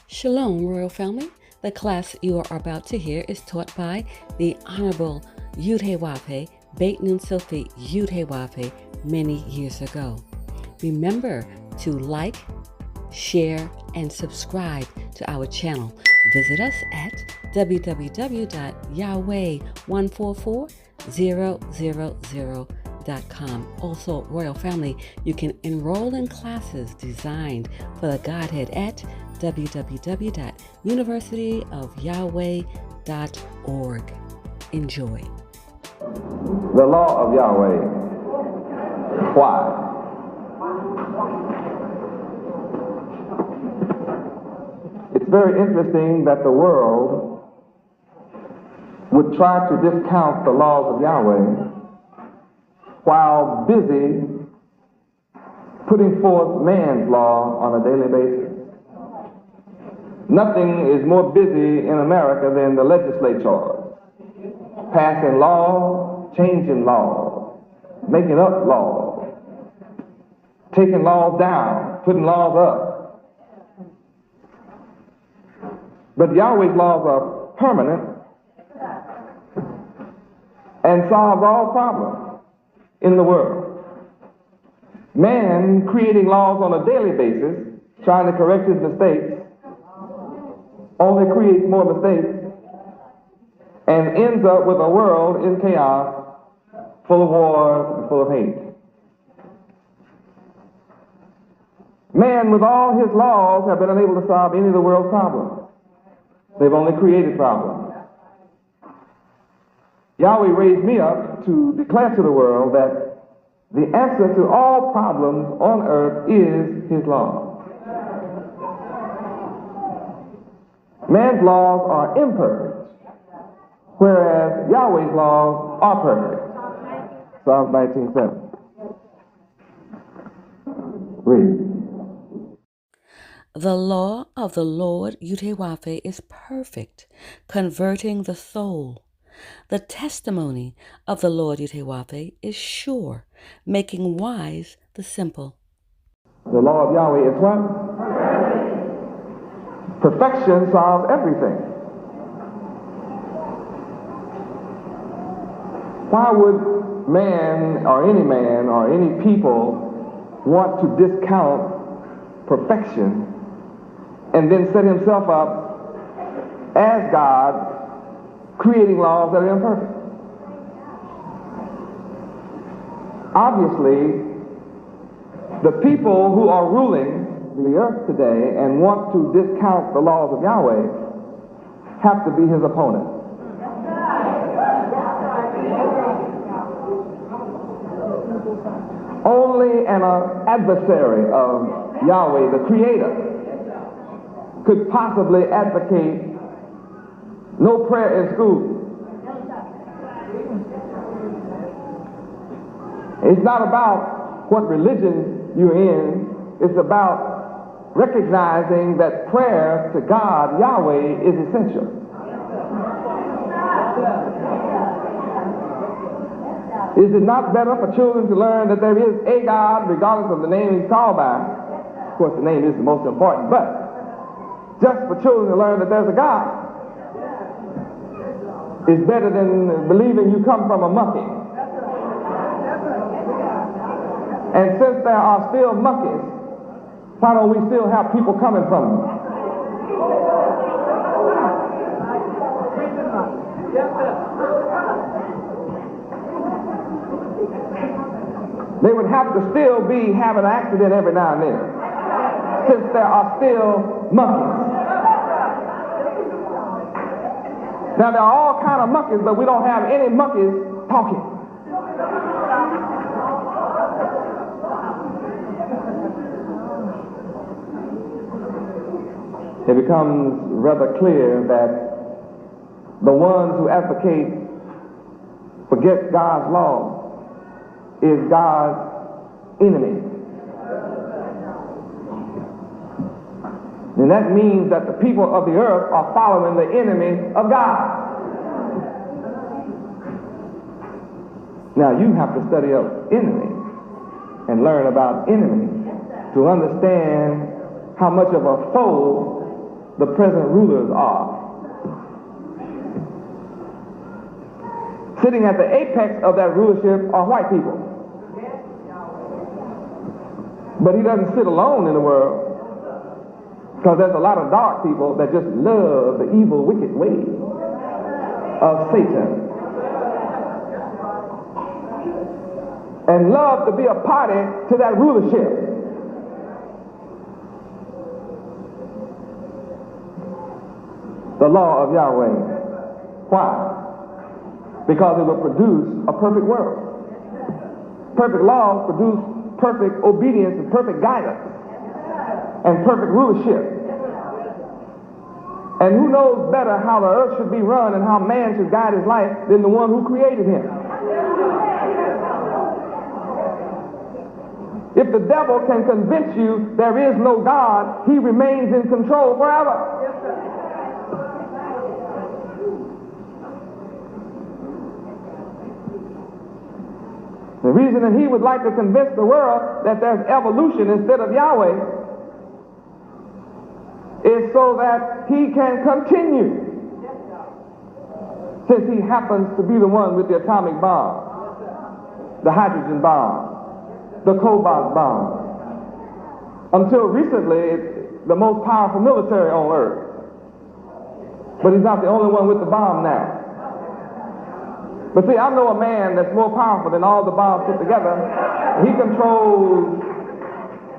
Shalom, Royal Family. The class you are about to hear is taught by the Honorable Yudhe Beit Nun Silfi Yudhe many years ago. Remember to like, share, and subscribe to our channel. Visit us at www.yahweh144000.com. Also, Royal Family, you can enroll in classes designed for the Godhead at www.universityofyahweh.org. Enjoy. The law of Yahweh. Why? It's very interesting that the world would try to discount the laws of Yahweh while busy putting forth man's law on a daily basis. Nothing is more busy in America than the legislature, passing laws, changing laws, making up laws, taking laws down, putting laws up. But Yahweh's laws are permanent and solve all problems in the world. Man creating laws on a daily basis, trying to correct his mistakes, only creates more mistakes and ends up with a world in chaos, full of wars and full of hate. Man, with all his laws, have been unable to solve any of the world's problems. They've only created problems. Yahweh raised me up to declare to the world that the answer to all problems on earth is his law. Man's laws are imperfect, whereas Yahweh's laws are perfect. Psalms 19:7. Read. The law of the Lord Yudhe is perfect, converting the soul. The testimony of the Lord Yudhe is sure, making wise the simple. The law of Yahweh is what? Perfection solves everything. Why would man or any people want to discount perfection and then set himself up as God, creating laws that are imperfect? Obviously, the people who are ruling the earth today and want to discount the laws of Yahweh have to be his opponents. Only an adversary of Yahweh, the Creator, could possibly advocate no prayer in school. It's not about what religion you're in. It's about recognizing that prayer to God, Yahweh, is essential. Is it not better for children to learn that there is a God, regardless of the name he's called by? Of course, the name is the most important, but just for children to learn that there's a God is better than believing you come from a monkey. And since there are still monkeys, why don't we still have people coming from them? They would have to still be having an accident every now and then, since there are still monkeys. Now, there are all kinds of monkeys, but we don't have any monkeys talking. It becomes rather clear that the ones who advocate forget God's law is God's enemy. And that means that the people of the earth are following the enemy of God. Now you have to study up enemy and learn about enemy to understand how much of a foe the present rulers are. Sitting at the apex of that rulership are white people. But he doesn't sit alone in the world, because there's a lot of dark people that just love the evil, wicked ways of Satan and love to be a party to that rulership. The law of Yahweh. Why? Because it will produce a perfect world. Perfect laws produce perfect obedience and perfect guidance and perfect rulership. And who knows better how the earth should be run and how man should guide his life than the one who created him? If the devil can convince you there is no God, he remains in control forever. The reason that he would like to convince the world that there's evolution instead of Yahweh is so that he can continue, since he happens to be the one with the atomic bomb, the hydrogen bomb, the cobalt bomb. Until recently, it's the most powerful military on earth. But he's not the only one with the bomb now. But see, I know a man that's more powerful than all the bombs put together. He controls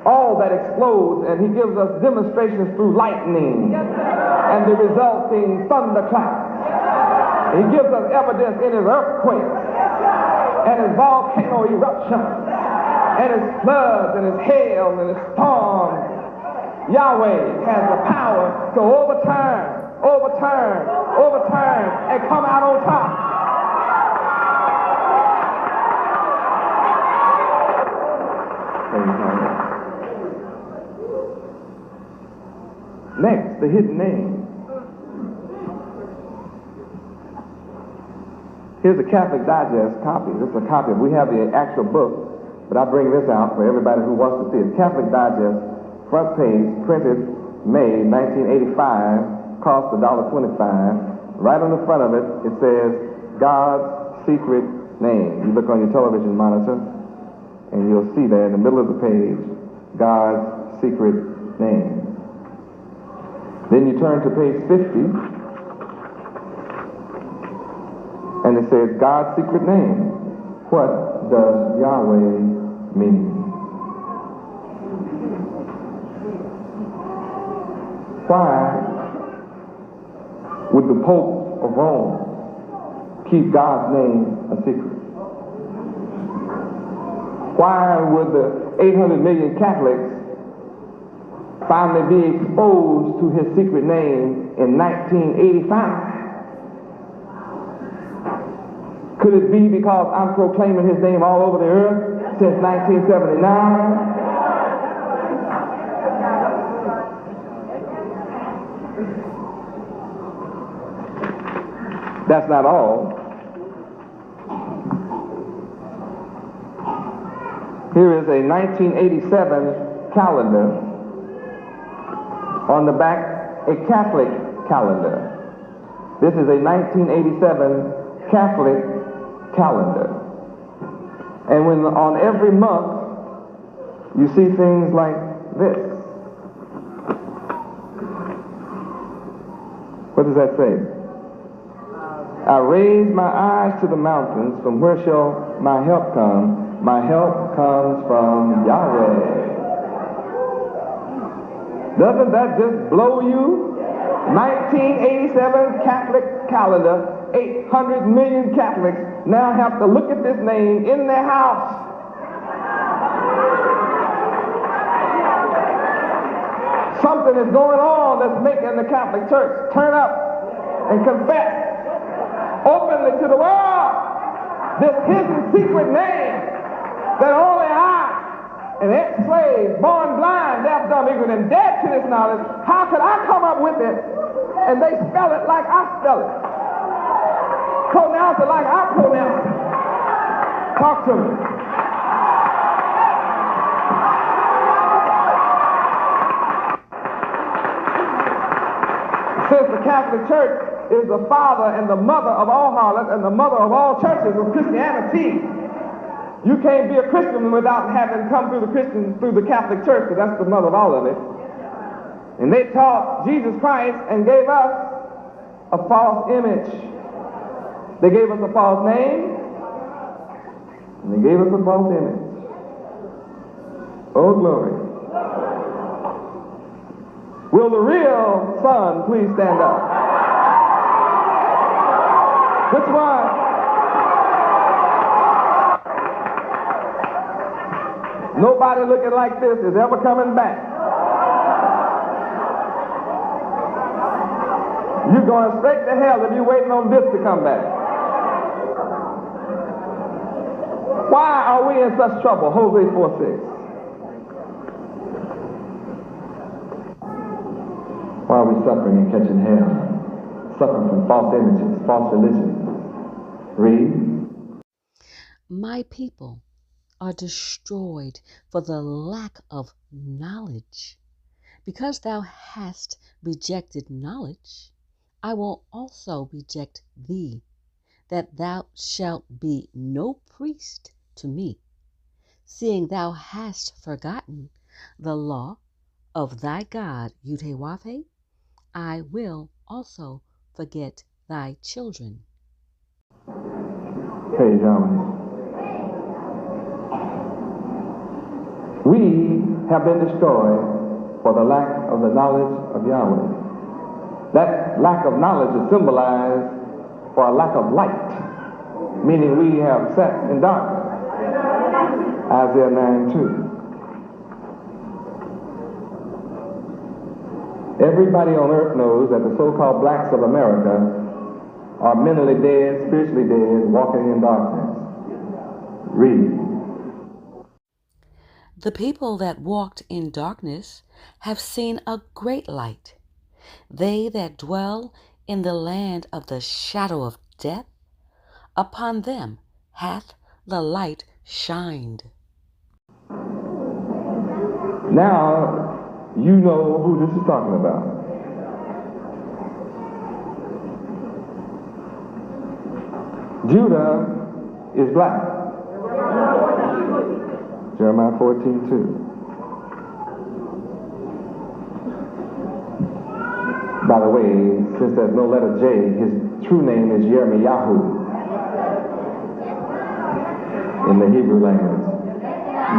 all that explodes, and he gives us demonstrations through lightning and the resulting thunderclaps. He gives us evidence in his earthquakes and his volcano eruptions and his floods and his hail and his storms. Yahweh has the power to overturn, and come out on top. Next, the hidden name. Here's a Catholic Digest copy. This is a copy. We have the actual book, but I bring this out for everybody who wants to see it. Catholic Digest, front page, printed May 1985, cost $1.25. Right on the front of it, it says, God's secret name. You look on your television monitor, and you'll see there in the middle of the page, God's secret name. Then you turn to page 50, and it says, God's secret name. What does Yahweh mean? Why would the Pope of Rome keep God's name a secret? Why would the 800 million Catholics finally be exposed to his secret name in 1985? Could it be because I'm proclaiming his name all over the earth since 1979? That's not all. Here is a 1987 calendar. On the back, a Catholic calendar. This is a 1987 Catholic calendar. And when on every month, you see things like this. What does that say? I raise my eyes to the mountains, from where shall my help come? My help comes from Yahweh. Doesn't that just blow you? 1987 Catholic calendar, 800 million Catholics now have to look at this name in their house. Something is going on that's making the Catholic Church turn up and confess openly to the world this hidden secret name that only I, an ex-slave, born blind, deaf, dumb, ignorant, and dead to this knowledge, how could I come up with it and they spell it like I spell it? Pronounce it like I pronounce it. Talk to me. Since the Catholic Church is the father and the mother of all harlots and the mother of all churches of Christianity, you can't be a Christian without having come through the Catholic Church, because that's the mother of all of it. And they taught Jesus Christ and gave us a false image. They gave us a false name, and they gave us a false image. Oh, glory. Will the real son please stand up? Which one? Nobody looking like this is ever coming back. You're going straight to hell if you're waiting on this to come back. Why are we in such trouble? Hosea 4:6. Why are we suffering and catching hell? Suffering from false images, false religions. Read. My people are destroyed for the lack of knowledge. Because thou hast rejected knowledge, I will also reject thee, that thou shalt be no priest to me, seeing thou hast forgotten the law of thy God, Yud-Heh-Wah-Heh, I will also forget thy children. Praise Yahweh. We have been destroyed for the lack of the knowledge of Yahweh. That lack of knowledge is symbolized for a lack of light, meaning we have sat in darkness. Isaiah 9:2. Everybody on earth knows that the so-called blacks of America are mentally dead, spiritually dead, walking in darkness. Read. The people that walked in darkness have seen a great light. They that dwell in the land of the shadow of death, upon them hath the light shined. Now, you know who this is talking about. Judah is black. Jeremiah 14:2. By the way, since there's no letter J, his true name is Yirmiyahu in the Hebrew language.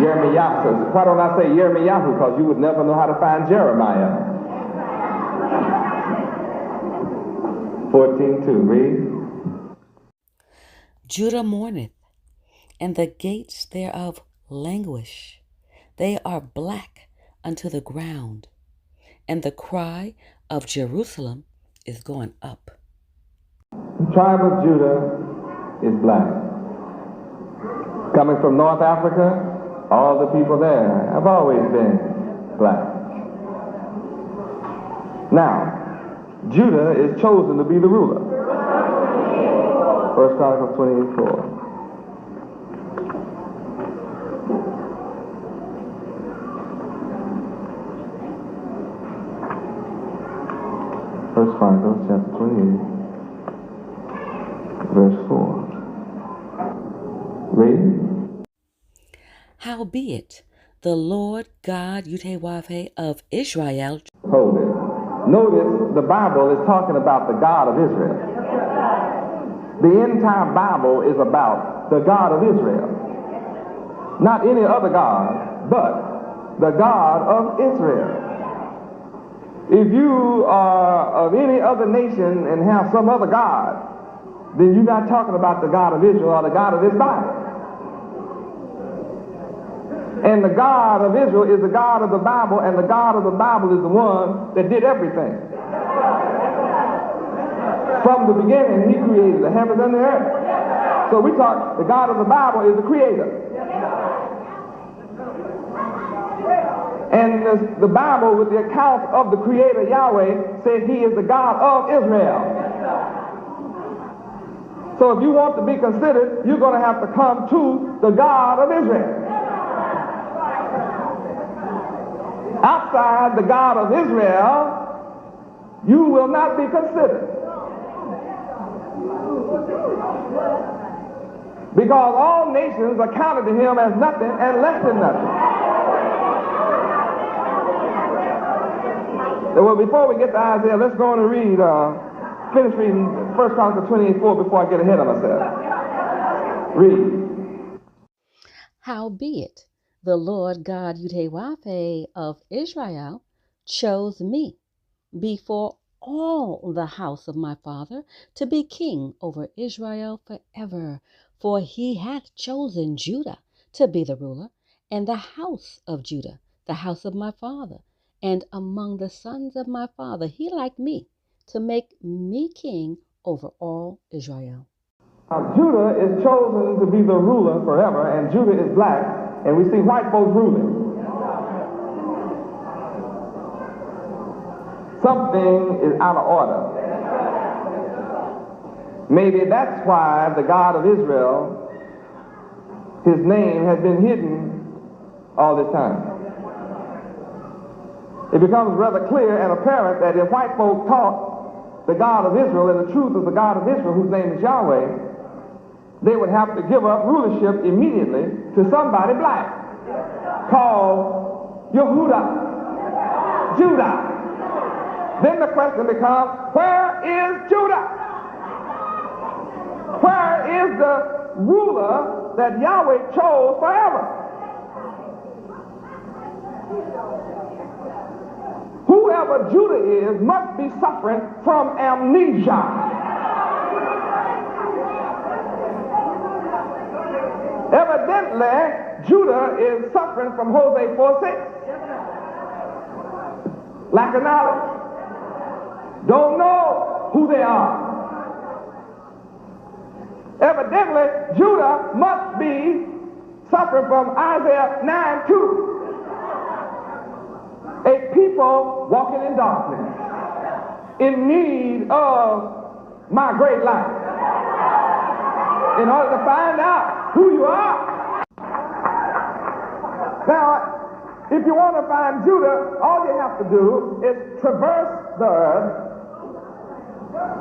Yirmiyahu. Why don't I say Yirmiyahu? Because you would never know how to find Jeremiah. 14:2. Read. Judah mourneth, and the gates thereof languish. They are black unto the ground, and the cry of Jerusalem is going up. The tribe of Judah is black. Coming from North Africa, all the people there have always been black. Now, Judah is chosen to be the ruler. 1 Chronicles 28:4. First Chronicles chapter 28, verse 4. Read. Howbeit, the Lord God Yud-Heh-Wah-Heh of Israel. Hold it. Notice the Bible is talking about the God of Israel. The entire Bible is about the God of Israel. Not any other God, but the God of Israel. If you are of any other nation and have some other God, then you're not talking about the God of Israel or the God of this Bible. And the God of Israel is the God of the Bible, and the God of the Bible is the one that did everything. From the beginning, he created the heavens and the earth. So we talk, the God of the Bible is the creator. And the Bible, with the account of the creator Yahweh, says he is the God of Israel. So if you want to be considered, you're going to have to come to the God of Israel. Outside the God of Israel, you will not be considered. Because all nations are counted to him as nothing and less than nothing. Well, before we get to Isaiah, let's go on and read, finish reading 1 Chronicles 28:4 before I get ahead of myself. Read. Howbeit, the Lord God Yahweh of Israel chose me before all the house of my father to be king over Israel forever. For he hath chosen Judah to be the ruler, and the house of Judah, the house of my father. And among the sons of my father, he liked me to make me king over all Israel. Now, Judah is chosen to be the ruler forever, and Judah is black, and we see white folks ruling. Something is out of order. Maybe that's why the God of Israel, his name has been hidden all this time. It becomes rather clear and apparent that if white folk taught the God of Israel and the truth of the God of Israel, whose name is Yahweh, they would have to give up rulership immediately to somebody black called Yehudah, Judah. Then the question becomes, where is Judah? Where is the ruler that Yahweh chose forever? Whoever Judah is must be suffering from amnesia. Evidently, Judah is suffering from Hosea 4:6. Lack of knowledge. Don't know who they are. Evidently, Judah must be suffering from Isaiah 9:2. A people walking in darkness, in need of my great light. In order to find out who you are. Now, if you want to find Judah, all you have to do is traverse the earth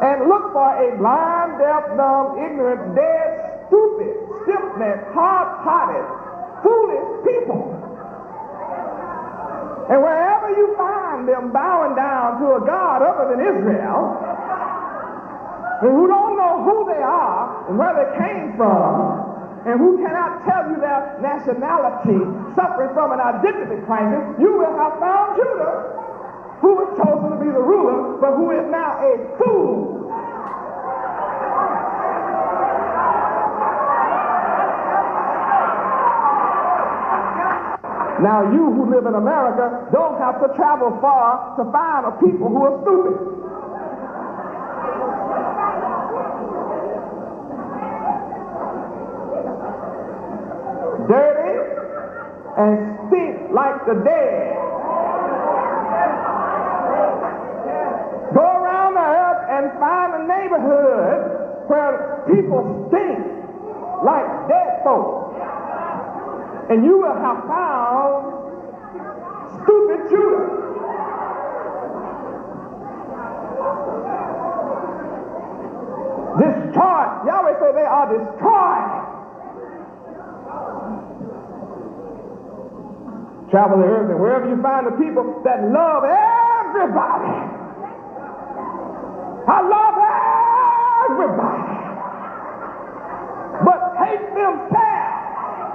and look for a blind, deaf, dumb, ignorant, dead, stupid, stiff-necked, hard-hearted, foolish people. And wherever you find them bowing down to a God other than Israel, and who don't know who they are and where they came from, and who cannot tell you their nationality, suffering from an identity crisis, you will have found Judah, who was chosen to be the ruler, but who is now a fool. Now you who live in America don't have to travel far to find a people who are stupid. Dirty and stink like the dead. Go around the earth and find a neighborhood where people stink like dead folks. And you will have found stupid Judah. Destroyed. Yahweh said they are destroyed. Travel the earth, and wherever you find the people that love everybody. I love everybody. But hate themselves.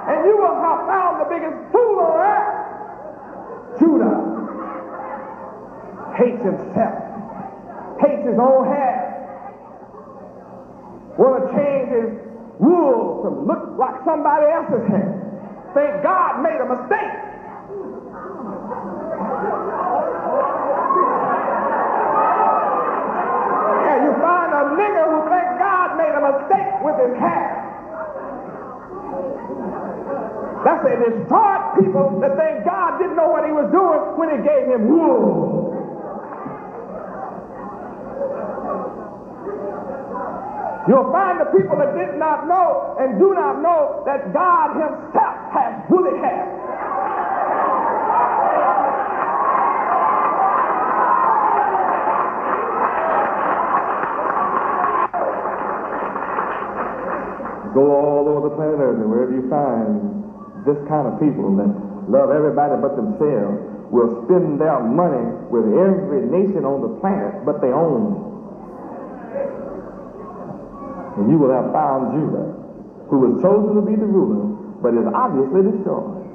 And you will have found the biggest fool on earth. Judah hates himself, hates his own hair, want to change his wool to look like somebody else's hair. Think God made a mistake. And you find a nigger who thinks God made a mistake with his hair. That's a destroyed people that think God didn't know what he was doing when he gave him wool. You'll find the people that did not know and do not know that God himself has woolly hair. Go all over the planet Earth, and wherever you find this kind of people that love everybody but themselves, will spend their money with every nation on the planet but their own. And you will have found Judah, who was chosen to be the ruler, but is obviously destroyed.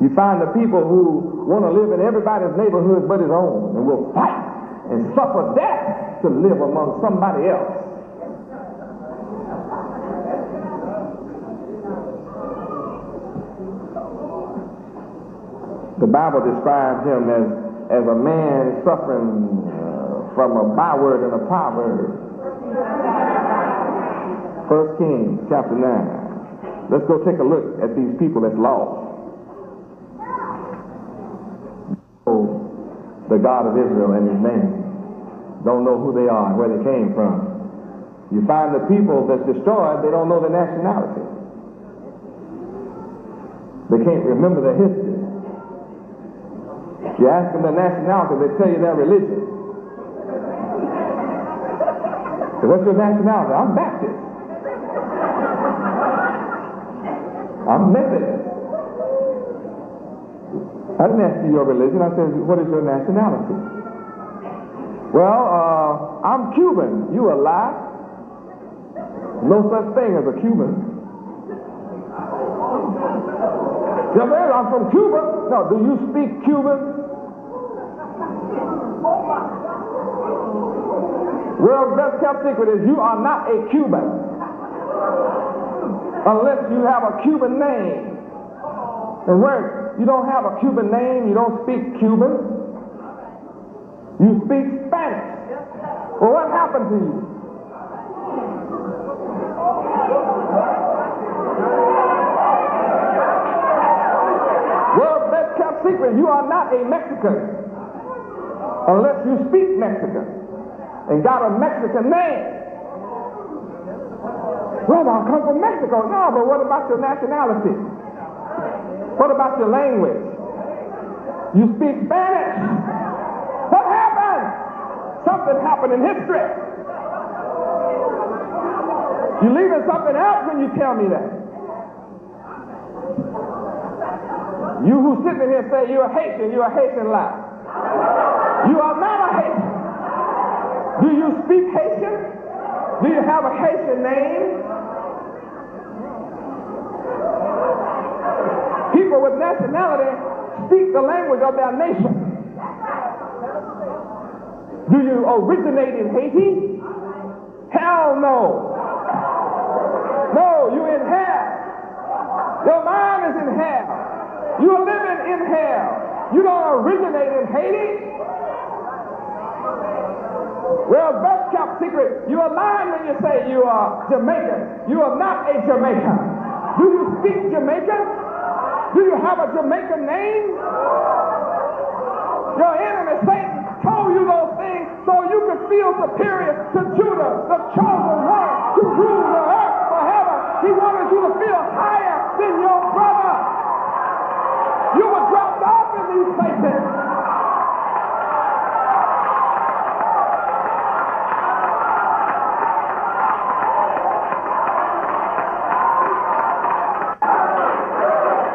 You find the people who want to live in everybody's neighborhood but his own, and will fight and suffer death to live among somebody else. The Bible describes him as a man suffering from a byword and a proverb. 1 Kings chapter 9. Let's go take a look at these people that's lost. Oh, the God of Israel and his name. Don't know who they are and where they came from. You find the people that's destroyed, they don't know their nationality. They can't remember their history. You ask them their nationality, they tell you their religion. So what's your nationality? I'm Baptist. I'm Methodist. I didn't ask you your religion. I said, what is your nationality? Well, I'm Cuban. You a lie. No such thing as a Cuban. I'm from Cuba. No, do you speak Cuban? World's best kept secret is you are not a Cuban unless you have a Cuban name. And where you don't have a Cuban name, you don't speak Cuban, you speak Spanish. Well, what happened to you? World's best kept secret, you are not a Mexican unless you speak Mexican and got a Mexican name. Well, I come from Mexico. No, but what about your nationality? What about your language? You speak Spanish. What happened? Something happened in history. You're leaving something out when you tell me that. You who sitting here say you're a Haitian lie. You are not a Haitian. Do you speak Haitian? Do you have a Haitian name? People with nationality speak the language of their nation. Do you originate in Haiti? Hell no. No, you're in hell. Your mind is in hell. You're living in hell. You don't originate in Haiti. Well, best kept secret, you are lying when you say you are Jamaican. You are not a Jamaican. Do you speak Jamaican? Do you have a Jamaican name? Your enemy, Satan, told you those things so you could feel superior to Judah, the chosen one, to rule the earth forever. He wanted you to feel higher than your brother. You were dropped off in these places.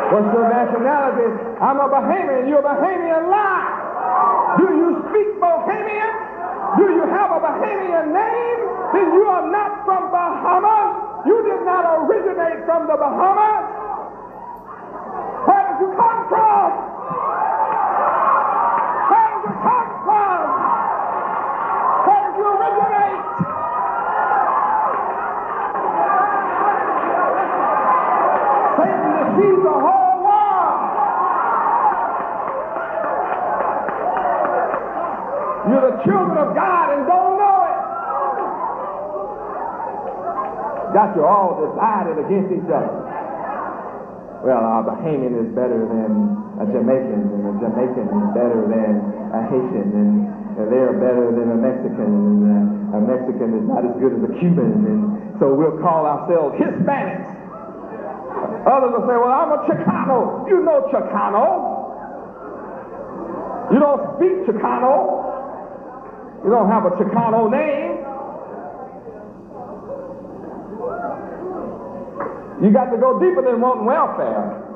What's your nationality? I'm a Bahamian. You're a Bahamian lie. Do you speak Bohemian? Do you have a Bahamian name? Then you are not from Bahamas. You did not originate from the Bahamas. Where did you come from? Where did you come from? Where did you originate? Satan deceives the whole. You're the children of God and don't know it. Got you all divided against each other. Well, a Bahamian is better than a Jamaican, and a Jamaican is better than a Haitian, and they're better than a Mexican, and a Mexican is not as good as a Cuban, and so we'll call ourselves Hispanics. Others will say, well, I'm a Chicano. You know Chicano. You don't speak Chicano. You don't have a Chicano name. You got to go deeper than wanting welfare.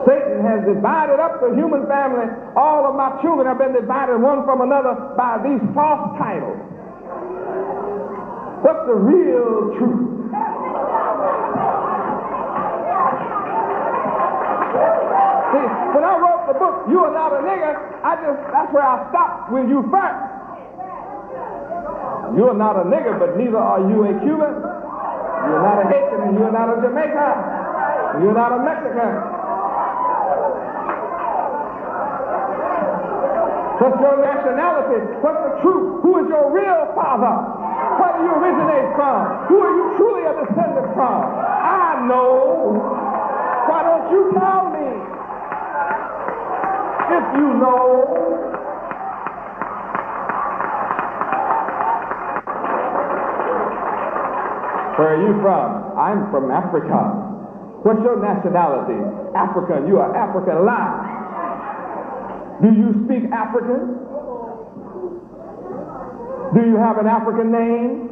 Satan has divided up the human family. All of my children have been divided one from another by these false titles. What's the real truth? See, when I wrote the book, You Are Not a Nigger, that's where I stopped with you first. You are not a nigger, but neither are you a Cuban. You are not a Haitian, and you are not a Jamaican. You are not a Mexican. What's your nationality? What's the truth? Who is your real father? Where do you originate from? Who are you truly a descendant from? I know. Why don't you tell me? If you know. Where are you from? I'm from Africa. What's your nationality? African. You are African. Lie. Do you speak African? Do you have an African name?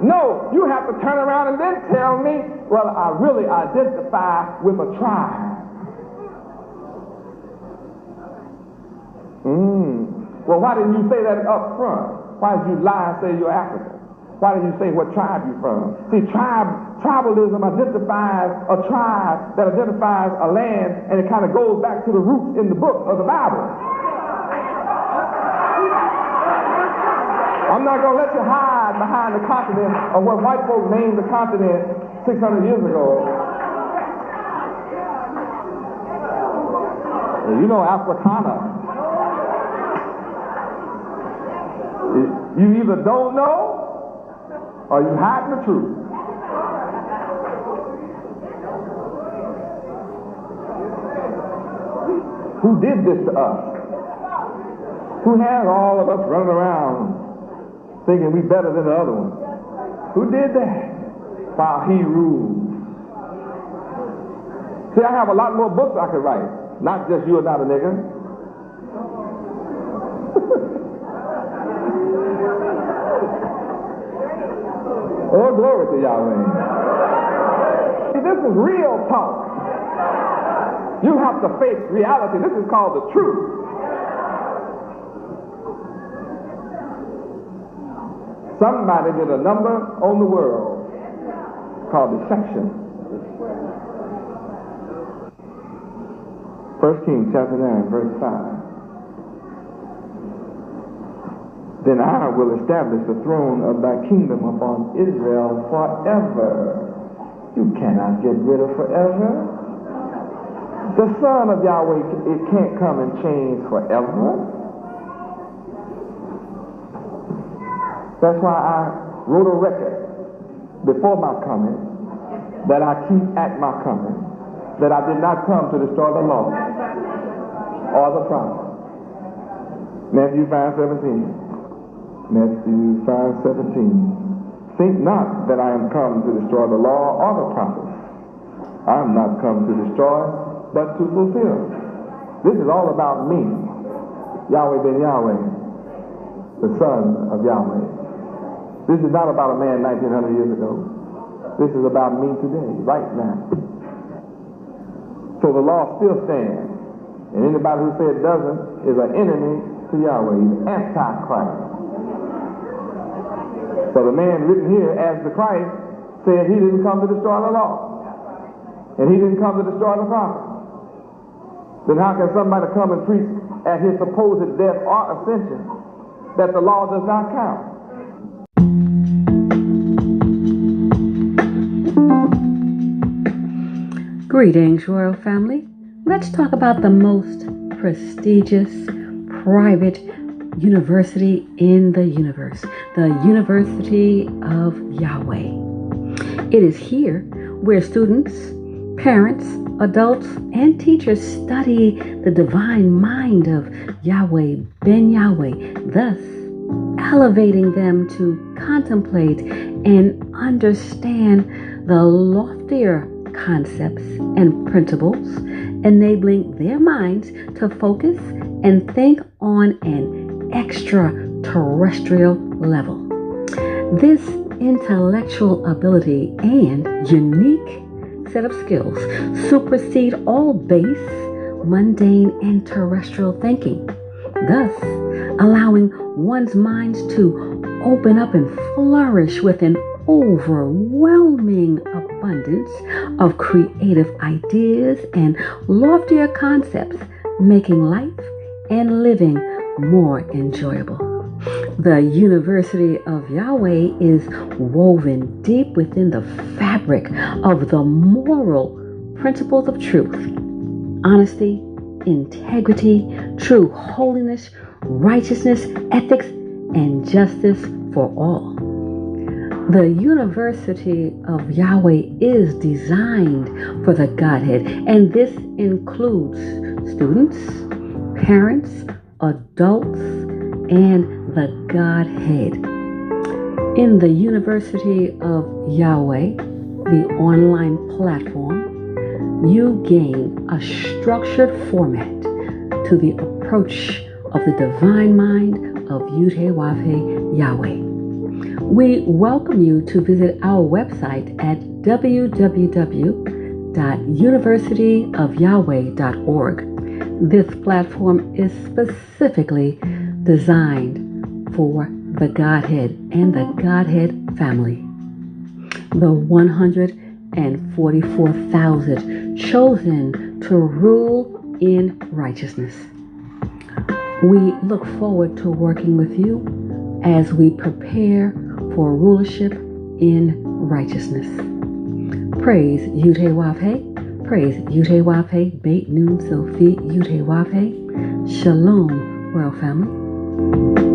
No. You have to turn around and then tell me, well, I really identify with a tribe. Well, why didn't you say that up front? Why did you lie and say you're African? Why did you say what tribe you're from? See, tribalism identifies a tribe that identifies a land, and it kind of goes back to the roots in the book of the Bible. I'm not going to let you hide behind the continent of what white folks named the continent 600 years ago. You know Africana. You either don't know or you hiding the truth. Who did this to us? Who has all of us running around thinking we better than the other one? Who did that? While he ruled. See, I have a lot more books I could write. Not just You Are Not a Nigger. Oh, glory to Yahweh. See, this is real talk. You have to face reality. This is called the truth. Somebody did a number on the world called deception. 1 Kings chapter 9, verse 5. Then I will establish the throne of thy kingdom upon Israel forever. You cannot get rid of forever. The Son of Yahweh, it can't come and change forever. That's why I wrote a record before my coming that I keep at my coming, that I did not come to destroy the law or the prophet. Matthew 5:17. Matthew 5:17. Think not that I am come to destroy the law or the prophets. I am not come to destroy, but to fulfill. This is all about me, Yahweh ben Yahweh, the Son of Yahweh. This is not about a man 1900 years ago. This is about me today, right now. So the law still stands. And anybody who says it doesn't is an enemy to Yahweh. He's anti-Christ. So the man written here as the Christ said he didn't come to destroy the law. And he didn't come to destroy the prophet. Then how can somebody come and preach at his supposed death or ascension that the law does not count? Greetings, Royal Family. Let's talk about the most prestigious private university in the universe, the University of Yahweh. It is here where students, parents, adults, and teachers study the divine mind of Yahweh ben Yahweh, thus elevating them to contemplate and understand the loftier concepts and principles, enabling their minds to focus and think on an extraterrestrial level. This intellectual ability and unique set of skills supersede all base, mundane, and terrestrial thinking, thus allowing one's minds to open up and flourish with an overwhelming abundance of creative ideas and loftier concepts, making life and living more enjoyable. The University of Yahweh is woven deep within the fabric of the moral principles of truth, honesty, integrity, true holiness, righteousness, ethics, and justice for all. The University of Yahweh is designed for the Godhead, and this includes students, parents, adults, and the Godhead. In the University of Yahweh, the online platform, you gain a structured format to the approach of the divine mind of Yud-Heh-Wav-Heh Yahweh. We welcome you to visit our website at www.universityofyahweh.org. This platform is specifically designed for the Godhead and the Godhead family. The 144,000 chosen to rule in righteousness. We look forward to working with you as we prepare for rulership in righteousness. Praise Yud-Heh-Wav-Heh. Praise Yud-Heh-Wav-Heh. Beit Nun Sophie Yud-Heh-Wav-Heh. Shalom, World Family.